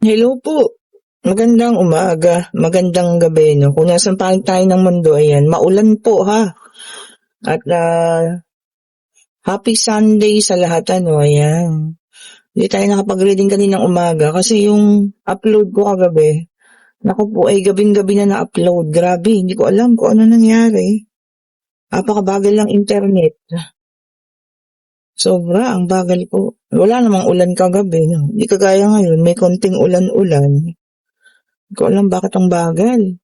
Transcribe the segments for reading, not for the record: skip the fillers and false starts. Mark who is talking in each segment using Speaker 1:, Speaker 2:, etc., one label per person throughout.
Speaker 1: Hello po. Magandang umaga, magandang gabi 'no. Kung nasaan panig tayo ng mundo, ayan, maulan po ha. At, happy Sunday sa lahat ano, ayan. Hindi tayo nakapag-reading kaninang umaga kasi yung upload ko kagabi, naku po ay gabing-gabi na na-upload. Grabe, hindi ko alam kung ano nangyari. Napakabagal ng internet. Sobra, ang bagal po. Wala namang ulan kagabi 'no. Hindi kagaya ngayon, may konting ulan-ulan. Hindi ko alam bakit ang bagal.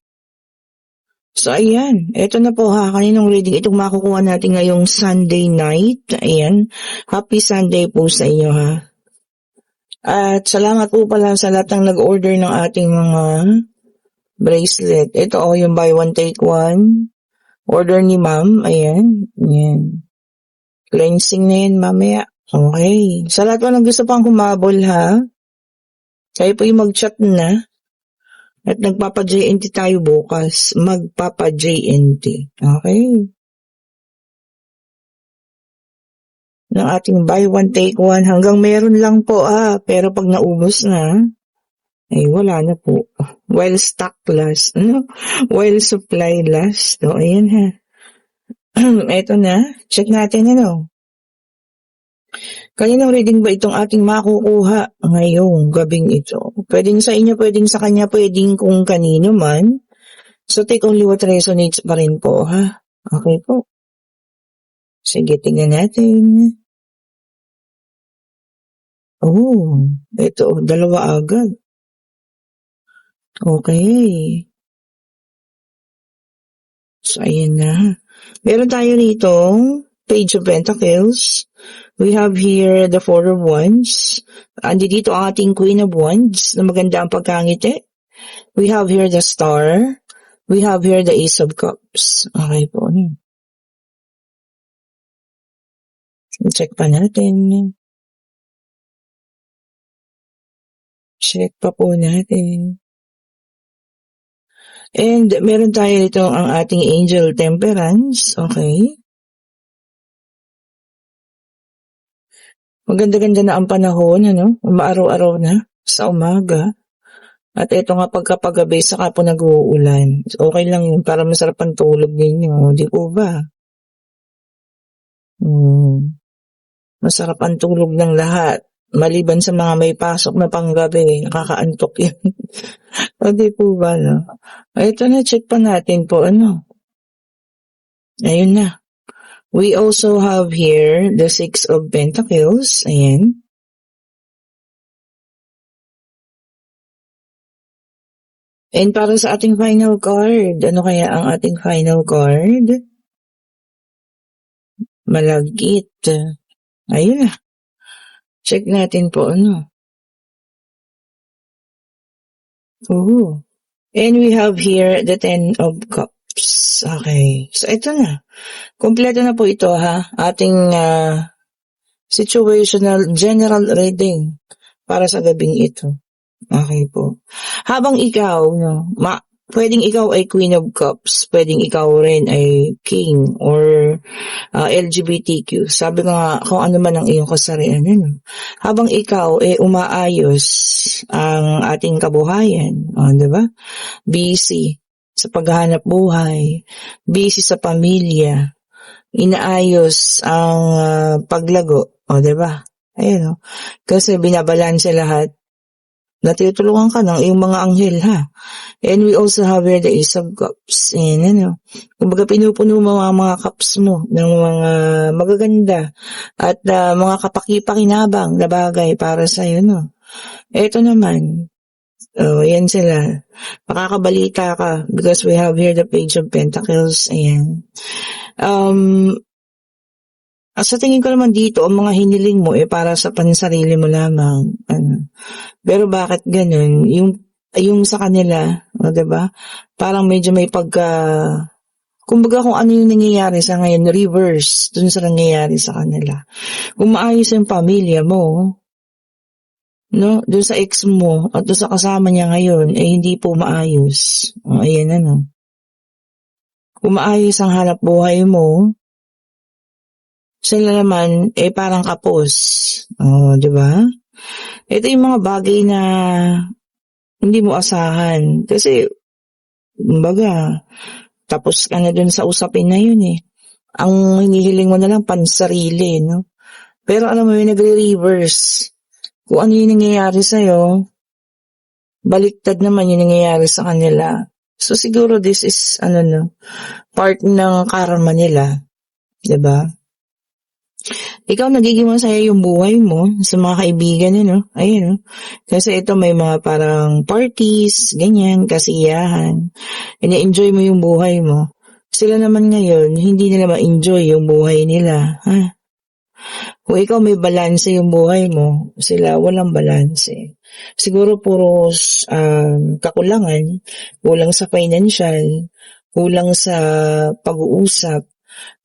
Speaker 1: So ayan, eto na po ha, kaninong reading itong makukuha natin ngayong Sunday night. Ayan, happy Sunday po sa inyo ha. At salamat po pala sa lahat ng nag-order ng ating mga bracelet. Ito yung buy one take one. Order ni ma'am, ayan. Ayan. Cleansing na yan mamaya. Okay. Sa lahat po ng gusto pang humabol ha, kayo po yung mag-chat na. At nagpapa-JNT tayo bukas. Magpapa-JNT. Okay? Ng ating buy one take one. Hanggang meron lang po pero pag naubos na, ay wala na po. While stock last. Ano? While supply last. So, ayan ha. Eto na. Check natin ano. Kaninang reading ba itong ating makukuha ngayong gabing ito? Pwedeng sa inyo, pwedeng sa kanya, pwedeng kung kanino man. So, take only what resonates pa rin po, ha? Okay po. Sige, tingnan natin. Oh, ito, dalawa agad. Okay. So, ayan na. Meron tayo rito, Page of Pentacles. We have here the Four of Wands. Andi dito ang ating Queen of Wands na maganda ang pagkangiti. We have here the Star. We have here the Ace of Cups. Okay po. Check pa natin. Check pa po natin. And meron tayo ito ang ating Angel Temperance. Okay. Maganda-ganda na ang panahon, ano? Umaaraw-araw na sa umaga. At ito nga pagkapagabi, saka po nag-uulan. Okay lang yun para masarap ang tulog ninyo. Di po ba? Masarap ang tulog ng lahat. Maliban sa mga may pasok na panggabi, nakakaantok yan. O di po ba, no? Ito na, check pa natin po, ano? Ayun na. We also have here the Six of Pentacles. Ayan. And para sa ating final card, ano kaya ang ating final card? Malagkit. Ayun na. Check natin po, ano? Oh. And we have here the Ten of Cups. Okay. So, ito na. Kompleto na po ito, ha? Ating situational general reading para sa gabing ito. Okay po. Habang ikaw, no, pwedeng ikaw ay Queen of Cups, pwedeng ikaw rin ay King or LGBTQ. Sabi ko nga, kung ano man ang iyong kasarian. Ano? Habang ikaw umaayos ang ating kabuhayan, di ba? Busy sa paghahanap buhay, busy sa pamilya, inaayos ang paglago, di ba? Ayun, kasi binabalanse lahat. Natutulungan ka ng iyong mga anghel, ha? And we also have here the Ace of Cups. And kumbaga pinupuno mo ang mga cups mo ng mga magaganda at mga kapaki-pakinabang na bagay para sa'yo, no? Ito naman, yan sila. Makakabalita ka because we have here the Page of Pentacles. Ayan. Sa tingin ko naman dito, ang mga hiniling mo para sa pansarili mo lamang. Pero bakit ganun? Yung sa kanila, diba? Parang medyo may kumbaga kung ano yung nangyayari sa ngayon, reverse dun sa nangyayari sa kanila. Kung maayos yung pamilya mo, no, dun sa ex mo at dun sa kasama niya ngayon, hindi po maayos. Ayan ano. Kung maayos ang hanap buhay mo, sila naman, parang kapos. Di ba? Ito yung mga bagay na hindi mo asahan. Kasi, kumbaga, tapos ka na dun sa usapin na yun eh. Ang hinihiling mo na lang pansarili, no? Pero alam mo yun, nagre-reverse. Kung ano yung nangyayari sa'yo, baliktad naman yung nangyayari sa kanila. So siguro this is, part ng karma nila. 'Di ba? Ikaw nagiging masaya yung buhay mo sa mga kaibigan, Ayun, Kasi ito may mga parang parties, ganyan, kasiyahan. Ini-enjoy mo yung buhay mo. Sila naman ngayon, hindi nila ma-enjoy yung buhay nila. Ha? Kung ikaw may balanse yung buhay mo, sila walang balanse. Siguro puro kakulangan, kulang sa financial, kulang sa pag-uusap,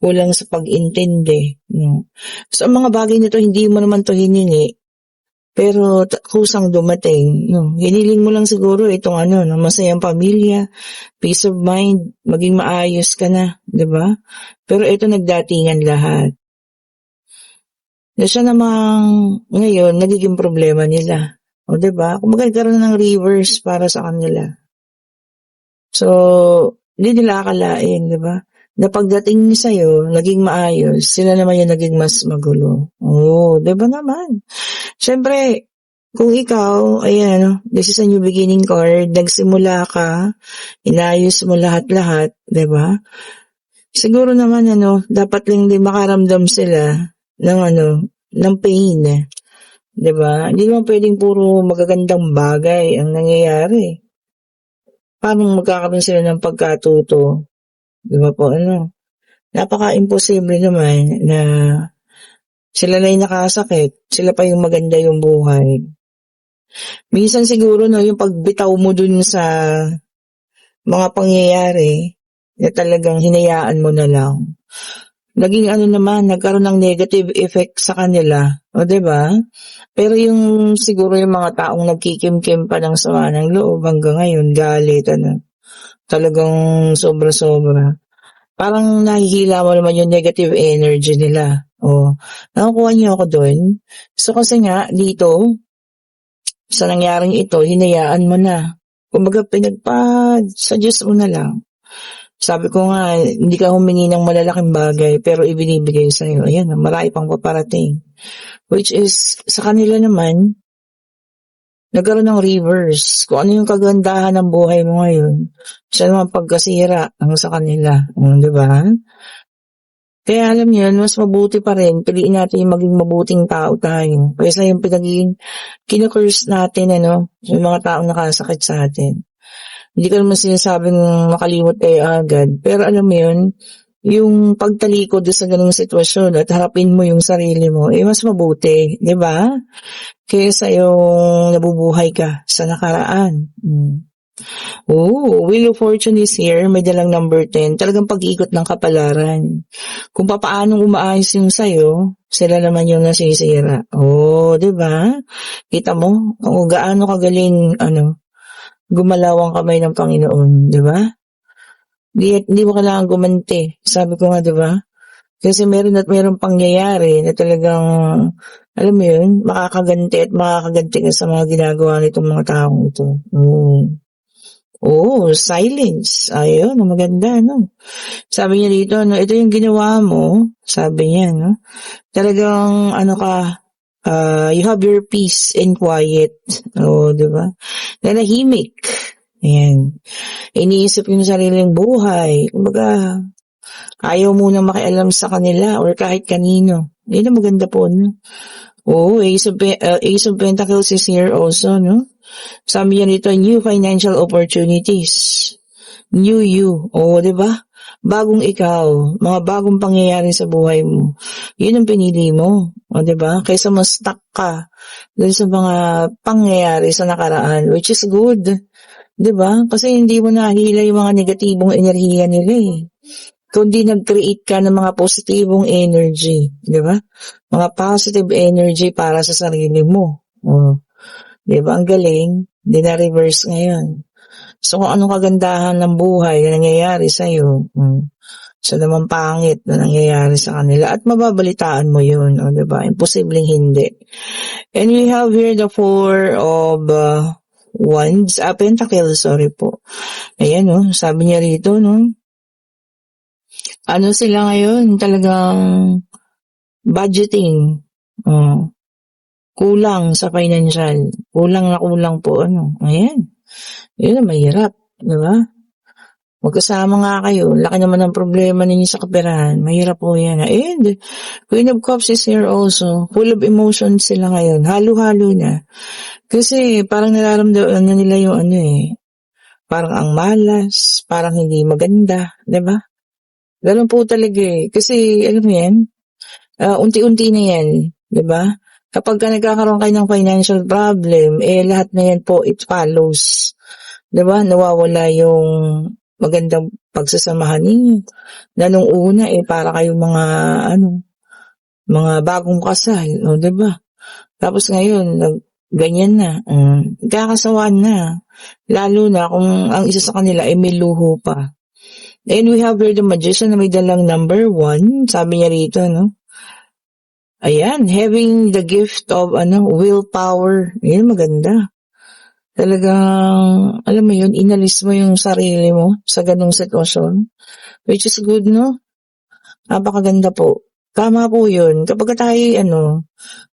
Speaker 1: kulang sa pag-intindi. No? So, ang mga bagay nito, hindi mo naman to hiningi, pero kusang dumating. No? Hiniling mo lang siguro itong masayang pamilya, peace of mind, maging maayos ka na, di ba? Pero ito nagdatingan lahat. Na siya namang ngayon nagiging problema nila. O, diba? Kung magkakaroon ng reverse para sa kanila. So, hindi nila akalain, diba? Na pagdating sa'yo, naging maayos, sila naman yung naging mas magulo. Oo, diba naman? Siyempre, kung ikaw, this is a new beginning card, nagsimula ka, inayos mo lahat-lahat, diba? Siguro naman, dapat lang din makaramdam sila ng pain. 'Di ba? Hindi naman pwedeng puro magagandang bagay ang nangyayari. Paano magkakaroon sila ng pagkatuto? 'Di ba po, Napaka-imposible naman na sila na yung nakasakit, sila pa yung maganda yung buhay. Minsan siguro, yung pagbitaw mo dun sa mga pangyayari na talagang hinayaan mo na lang. Naging nagkaroon ng negative effect sa kanila. O, 'di ba? Pero yung siguro yung mga taong nagkikimkim pa ng sama ng loob hanggang ngayon, galit, talagang sobra-sobra. Parang nahihila mo naman yung negative energy nila. O, nakukuha niyo ako doon. So kasi nga, dito, sa nangyaring ito, hinayaan mo na. Kumbaga, sa Diyos mo na lang. Sabi ko nga, hindi ka humingi ng malalaking bagay, pero ibinibigay sa'yo. Ayan, marami pang paparating. Which is, sa kanila naman, nagkaroon ng reverse. Kung ano yung kagandahan ng buhay mo ngayon, siya naman pagkasira ang sa kanila. Di ba? Kaya alam niyo, mas mabuti pa rin, piliin natin yung maging mabuting tao tayo. Kaysa yung kinukurse natin, yung mga taong nakasakit sa atin. Hindi ko naman sinasabing makalimot kayo agad. Pero alam mo yun, yung pagtalikod sa ganung sitwasyon at harapin mo yung sarili mo, mas mabuti, di ba? Kaysa yung nabubuhay ka sa nakaraan. Oh, Wheel of Fortune is here. May dalang number 10. Talagang pag-ikot ng kapalaran. Kung paano umaayos yung sayo, sila naman yung nasisira. Oh, di ba? Kita mo? Kung gaano kagaling, gumalaw ang kamay ng Panginoon, di ba? Hindi mo kailangan gumanti. Sabi ko nga, di ba? Kasi meron pangyayari na talagang, alam mo yun, makakaganti ka sa mga ginagawa nitong mga taong ito. Silence. Ayun, maganda, Sabi niya dito, ito yung ginawa mo, sabi niya, Talagang, you have your peace and quiet. Di ba? Nanahimik. Ayan. Iniisip yung sariling buhay. Kumbaga, ayaw muna makialam sa kanila or kahit kanino. Yun ang maganda po, Ace of Pentacles is here also, Sabi niya dito, new financial opportunities. New you. Di ba? Bagong ikaw. Mga bagong pangyayari sa buhay mo. Yun ang pinili mo. Di ba? Kaysa mas stuck ka dun sa mga pangyayari sa nakaraan, which is good. Di ba? Kasi hindi mo nahila yung mga negatibong enerhiya nila kundi nag-create ka ng mga positibong energy. Di ba? Mga positive energy para sa sarili mo. Di ba? Ang galing. Hindi na reverse ngayon. So kung anong kagandahan ng buhay na nangyayari sa'yo, sa naman pangit na nangyayari sa kanila at mababalitaan mo yun, di ba? Imposibleng hindi. And we have here the Four of Wands, Pentacles, sorry po. Ayan, no, sabi niya rito, no, ano sila ngayon, talagang budgeting. Oh, kulang sa financial. Kulang na kulang po, ano. Ayan. Yun ang mahirap, di ba? Magkasama nga kayo. Laki naman ng problema ninyo sa kaperahan. Mahirap po yan. And Queen of Cups is here also. Full of emotions sila ngayon. Halo-halo na. Kasi parang nararamdaman na nila yung ano eh. Parang ang malas. Parang hindi maganda. Diba? Ganun po talaga eh. Kasi alam mo yan, unti-unti na yan. Diba? Kapag ka nagkakaroon kayo ng financial problem, lahat na yan po, it follows. Diba? Nawawala yung magandang pagsasamahan ninyo. Na nung una para kayong mga bagong kasal, o 'di ba? Tapos ngayon ganyan na, nagkakasawaan na. Lalo na kung ang isa sa kanila ay may luho pa. And we have here the Magician na may dalang number 1, sabi niya rito, no? Ayan, having the gift of willpower. Ayan, maganda. Talagang, alam mo yun, inalis mo yung sarili mo sa ganung sitwasyon. Which is good, no? Napakaganda po. Tama po yun. Kapag tayo,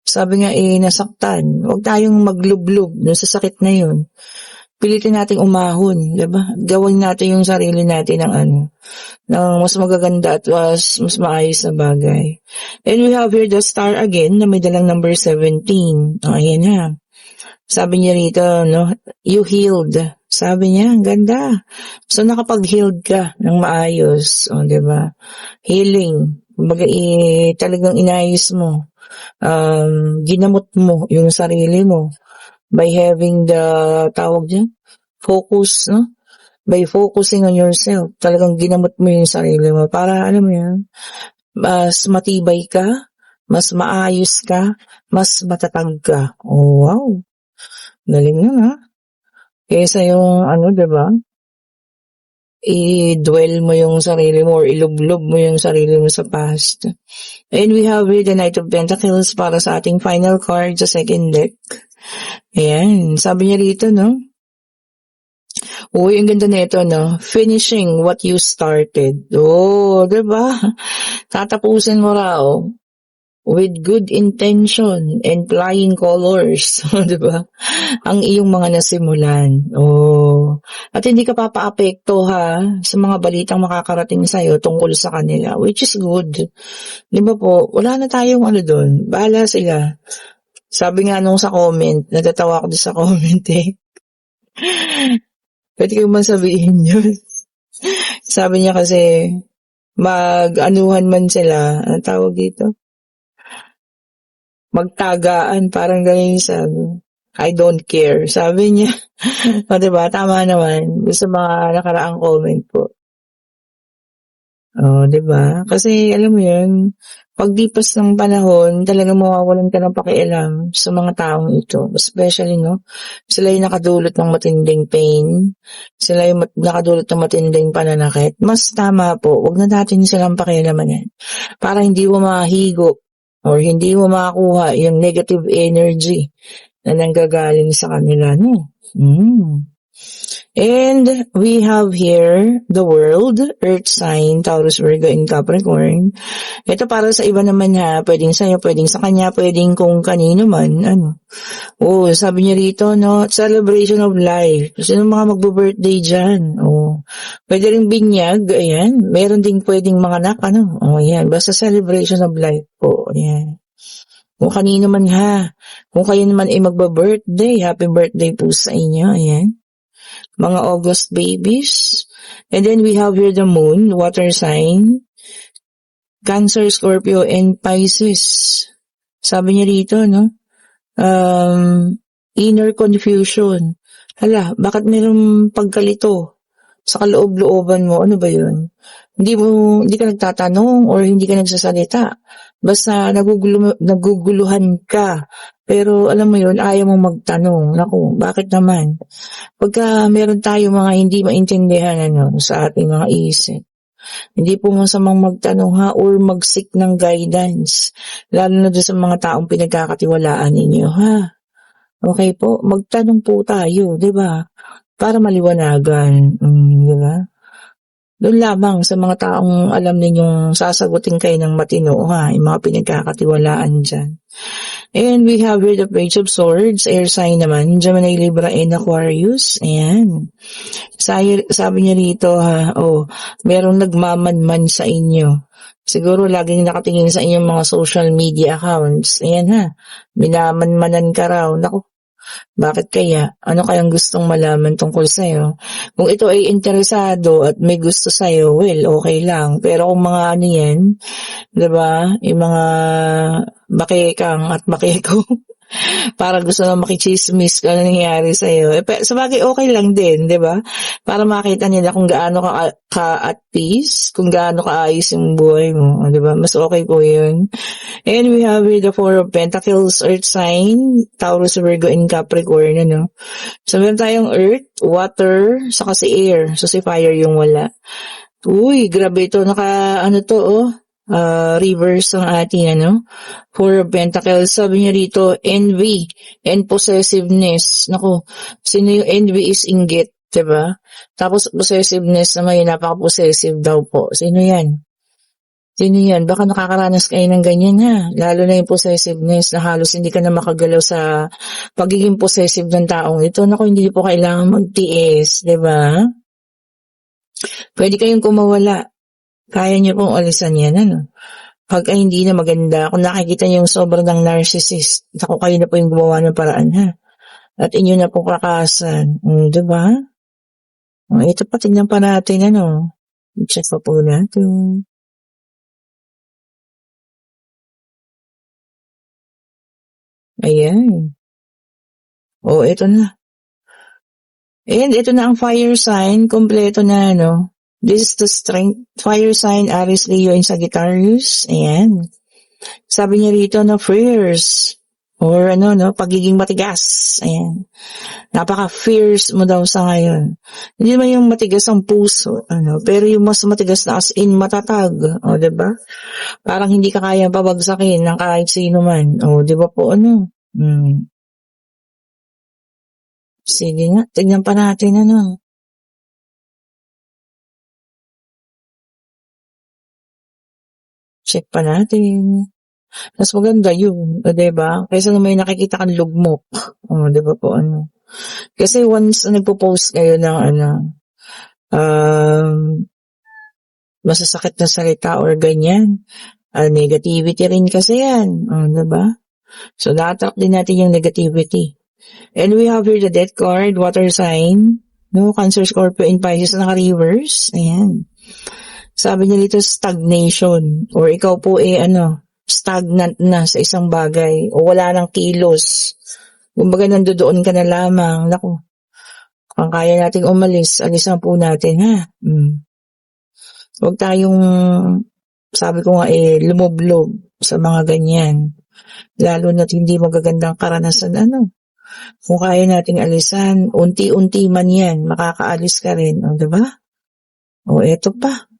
Speaker 1: sabi nga nasaktan, huwag tayong maglublob dun sa sakit na yun. Pilitin nating umahon, diba? Gawin natin yung sarili natin ng mas magaganda at mas maayos na bagay. And we have here the star again na may dalang number 17. Ayan na. Sabi niya rito, no, you healed. Sabi niya, ang ganda. So, nakapag-healed ka ng maayos. O, diba? Healing. Kumbaga, talagang inayos mo. Ginamot mo yung sarili mo by having the, tawag niya, focus, no? By focusing on yourself. Talagang ginamot mo yung sarili mo. Para, alam mo yan, mas matibay ka, mas maayos ka, mas matatag ka. Oh, wow. Galing yun, ha? Kesa yung, diba? I-dwell mo yung sarili mo or ilublob mo yung sarili mo sa past. And we have here the Knight of Pentacles para sa ating final card sa second deck. Ayan. Sabi niya rito, no? Uy, ang ganda nito, no? Finishing what you started. Oh, diba? Tatapusin mo raw with good intention and flying colors, di ba? Ang iyong mga nasimulan. Oh. At hindi ka papaapekto ha sa mga balitang makakarating sa iyo tungkol sa kanila, which is good. Di ba po? Wala na tayong doon. Bahala sila. Sabi nga nung sa comment, natatawa ako doon sa comment eh. Pwede kayo masabihin yun. Sabi niya kasi, mag-anuhan man sila, ang tawag dito? Magtagaan, parang ganyan sabi. I don't care. Sabi niya. O, diba? Tama naman. Sa mga nakaraang comment po. O, diba? Kasi, alam mo yun, pagdipas ng panahon, talagang mawawalan ka ng pakialam sa mga taong ito. Especially, no? Sila yung nakadulot ng matinding pain. Sila yung nakadulot ng matinding pananakit. Mas tama po. Huwag na natin silang pakialaman yan. Para hindi mo mahigop or hindi mo makakuha yung negative energy na nanggagaling sa kanila, no? And we have here the world, earth sign, Taurus, Virgo, and Capricorn. Ito para sa iba naman ha, pwedeng sa'yo, pwedeng sa kanya, pwedeng kung kanino man, Oh, sabi niya rito, no, celebration of life. Sino mga magbo-birthday dyan? Oh, pwede rin binyag, ayan. Meron ding pwedeng mga anak, Oh, ayan. Basta celebration of life po, ayan. Kung kanino man ha, kung kayo naman ay magbo-birthday, happy birthday po sa inyo, ayan. Mga August babies. And then we have here the moon, water sign, Cancer, Scorpio, and Pisces. Sabi niya rito, no? Inner confusion. Hala, bakit mayroong pagkalito sa kaloob-looban mo? Ano ba yun? Hindi ka nagtatanong or hindi ka nagsasalita. Basta naguguluhan ka. Pero alam mo yun, ayaw mong magtanong. Naku, bakit naman? Pagka meron tayo mga hindi maintindihan sa ating mga isip, hindi po masamang magtanong ha or mag-seek ng guidance. Lalo na doon sa mga taong pinagkakatiwalaan ninyo ha. Okay po, magtanong po tayo, 'di ba? Para maliwanagan, 'di ba? Do'n lamang sa mga taong alam ninyong sasagutin kayo ng matino, ha, yung mga pinagkakatiwalaan diyan. And we have here the Page of Swords, air sign naman, Gemini, Libra, and Aquarius. Ayan. Sabi niya rito ha, merong nagmamanman sa inyo. Siguro laging nakatingin sa inyong mga social media accounts. Ayan ha, minamanmanan ka raw. Naku, bakit kaya? Ano kayang gustong malaman tungkol sa'yo? Kung ito ay interesado at may gusto sa'yo, well, okay lang. Pero kung mga ano yan, 'di ba? Yung mga bakekang at bakeko, parang gusto na makichismis kung ano nangyayari sa'yo. Sabagay okay lang din, 'di ba? Para makita nila kung gaano ka at peace, kung gaano kaayos yung buhay mo, 'di ba? Mas okay po 'yun. And we have here the Four of Pentacles, Earth sign, Taurus, Virgo, and Capricorn, ano? So, meron tayong Earth, Water, saka si Air. So, si Fire yung wala. Uy, grabe ito. Ano to, reverse ang ating, Four of Pentacles. Sabi niya rito, envy and possessiveness. Naku, sino yung envy is inggit, diba? Tapos, possessiveness naman yun, napaka-possessive daw po. Sino yan? Sino yan? Baka nakakaranas kayo ng ganyan ha. Lalo na yung possessiveness na halos hindi ka na makagalaw sa pagiging possessive ng taong ito. Naku, hindi po kailangan magtiis, diba? Pwede kayong kumawala. Kaya niyo pong alisan yan, Pag hindi na maganda, kung nakikita niyo yung sobrang ng narcissist, naku, kayo na po yung gumawa ng paraan, ha? At inyo na po kakasan. Diba? Ito pa, tingnan pa natin, I-check pa po natin. Ayan. Ito na. And ito na ang fire sign, kompleto na, This is the strength. Fire sign, Aries, Leo, and Sagittarius. Ayan. Sabi niya rito, fierce. Or pagiging matigas. Ayan. Napaka-fierce mo daw sa ngayon. Hindi naman yung matigas ang puso, pero yung mas matigas na as in matatag. Diba? Parang hindi ka kaya pabagsakin ng kahit sino man. Diba po, Sige nga, tignan pa natin, Check pa natin. Mas maganda yun, diba? Kaysa na may nakikita kang lugmok. Diba po, Kasi once nagpo-post kayo ng, masasakit na salita or ganyan, negativity rin kasi yan. Diba? So, na-attract din natin yung negativity. And we have here the Death card, water sign, Cancer, Scorpio, and Pisces na naka-reverse. Ayan. Sabi niya dito, stagnation. Or ikaw po stagnant na sa isang bagay. O wala nang kilos. Kumbaga nandoon ka na lamang. Naku, kung kaya nating umalis, alisan po natin, ha? Huwag tayong, sabi ko nga lumoblob sa mga ganyan. Lalo na't hindi magagandang karanasan, Kung kaya nating alisan, unti-unti man yan, makakaalis ka rin, diba? Eto pa.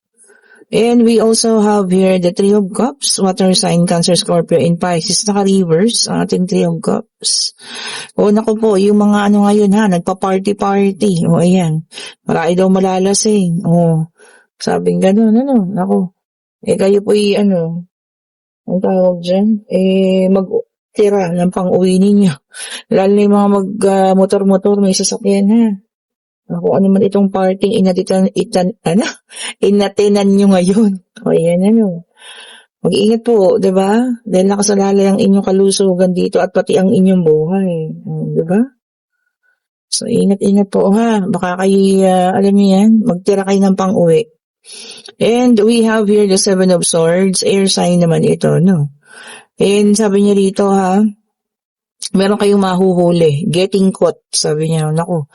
Speaker 1: And we also have here the Three of Cups, water sign, Cancer, Scorpio, and Pisces, naka-reverse, ang ating Three of Cups. Naku po, yung mga ngayon ha, nagpa-party-party. Ayan, marami daw malalasing. Sabing gano'n, naku. Kayo po ang tawag dyan, magtira ng pang-uwi ninyo. Lalo na yung mga mag-motor-motor, may sasakyan ha. Kung ano man itong parting inatenan nyo ngayon. Ayan, mag-iingat po, diba? Dahil nakasalalay ang inyong kalusugan dito at pati ang inyong buhay. Diba? So, ingat-ingat po ha. Baka kayo, alam niyo yan, magtira kayo ng pang-uwi. And we have here the Seven of Swords. Air sign naman ito, And sabi niya rito ha, meron kayong mahuhuli. Getting caught, sabi niya. Naku,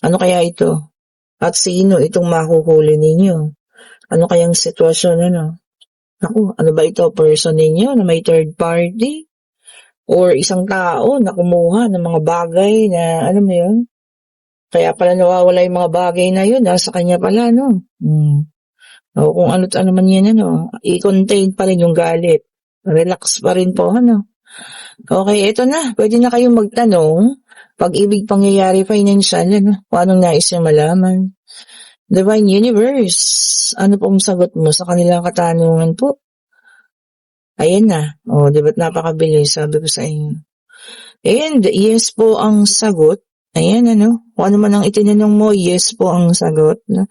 Speaker 1: ano kaya ito? At sino itong mahuhuli ninyo? Ano kayang sitwasyon, Naku, ano ba ito? Person ninyo na may third party? Or isang tao na kumuha ng mga bagay na, alam mo yun? Kaya pala nawawala yung mga bagay na yun, nasa kanya pala, kung ano't ano man yan, i-contain pa rin yung galit. Relax pa rin po, Okay, ito na. Pwede na kayong magtanong pag-ibig, pangyayari, financial, ano, kung anong nais niyo malaman. Divine Universe, ano pong sagot mo sa kanilang katanungan po? Ayan na. O, di ba't napakabilis, sabi ko sa inyo. And yes po ang sagot. Ayan, ano, kung ano man ang itinanong mo, yes po ang sagot. No?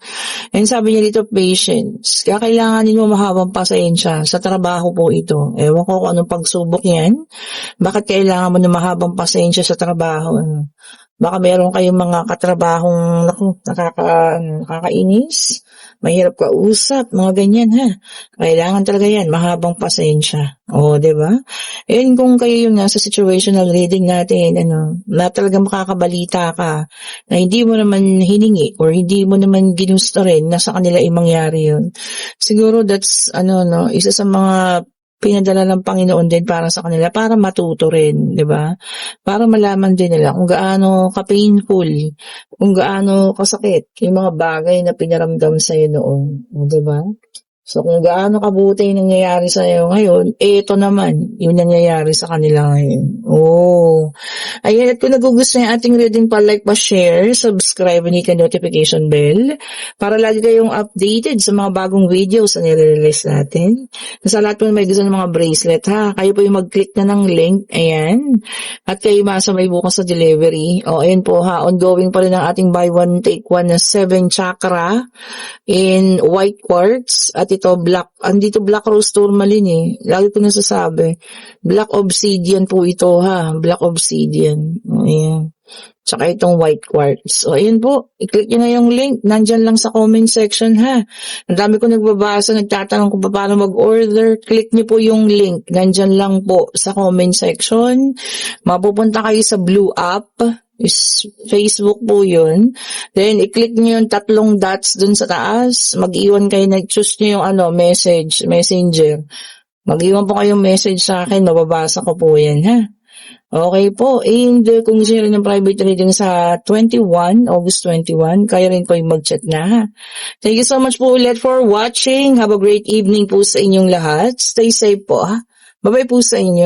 Speaker 1: And sabi niya dito, patience. Kaya kailanganin mo mahabang pasensya sa trabaho po ito. Ewan ko kung anong pagsubok yan. Bakit kailangan mo na mahabang pasensya sa trabaho? Ano? Baka meron kayong mga katrabahong nakakainis, mahirap kausap, mga ganyan ha. Kailangan talaga yan, mahabang pasensya. O, di ba? And kung kayo yung nasa situational reading natin, na talagang makakabalita ka, na hindi mo naman hiningi or hindi mo naman ginusto rin na sa kanila ay mangyari yun. Siguro that's, isa sa mga pinadala ng Panginoon din para sa kanila, para matuto rin, di ba? Para malaman din nila kung gaano ka-painful, kung gaano kasakit yung mga bagay na pinaramdam sa'yo noon, di ba? So, kung gaano kabuti yung nangyayari sa'yo ngayon, eto naman yung nangyayari sa kanila ngayon. Oh. Ayan, at kung nagugustuhan yung ating reading, pa-like, pa-share, subscribe, and hit the notification bell para lagi kayong updated sa mga bagong videos na nire-release natin. Sa lahat po may gusto ng mga bracelet, ha? Kayo po yung mag-click na ng link, ayan. At kayo masamay bukas sa delivery. O, ayan po ha, ongoing pa rin ang ating buy one, take one na 7 chakra in white quartz. At ito, andito black rose tourmaline eh. Lagi ko nasasabi. Black obsidian po ito ha. Black obsidian. Ayan. Tsaka itong white quartz. O, ayan po. I-click nyo na yung link. Nandyan lang sa comment section ha. Ang dami ko nagbabasa, nagtatanong kung paano mag-order. Click nyo po yung link. Nandyan lang po sa comment section. Mapupunta kayo sa blue app. Is Facebook po yun. Then, i-click nyo yung 3 dots dun sa taas. Mag-iwan kayo, nag-choose nyo yung messenger. Mag-iwan po kayong message sa akin, mababasa ko po yan, ha? Okay po. And kung gusto nyo rin ng private reading sa August 21, kaya rin po yung mag-chat na, ha? Thank you so much po ulit for watching. Have a great evening po sa inyong lahat. Stay safe po, ha? Bye-bye po sa inyo.